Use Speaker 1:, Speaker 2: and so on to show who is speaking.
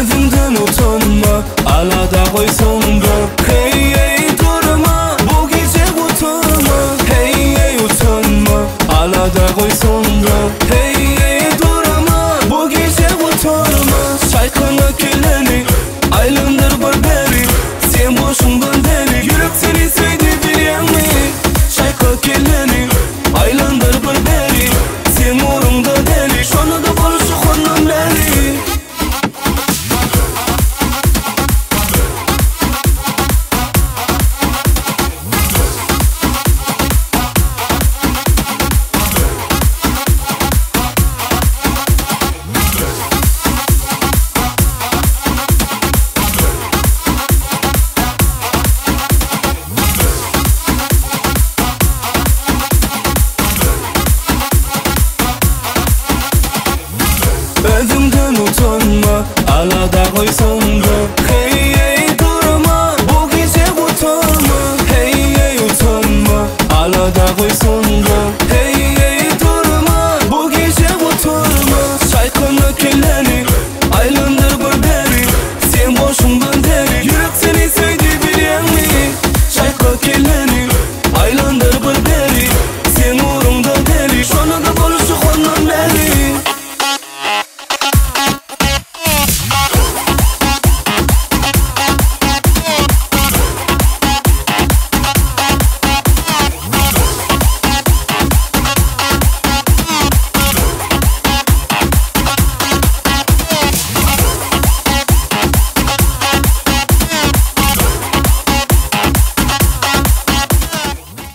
Speaker 1: Özünden utanma, alada koy sonra. Hey hey durma, bu gece utanma. Hey hey utanma, alada koy sonra. Hey hey durma, bu gece utanma. Çaykana keleni, aylandır bir beri. Sen boşundan deli, yürek seni sevdi biliyor mi? Çayka keleni, aylandır bir beri. Sen uğrunda deli, şunu da konuşu konum beri. Özünden utanma, alada koy sonra.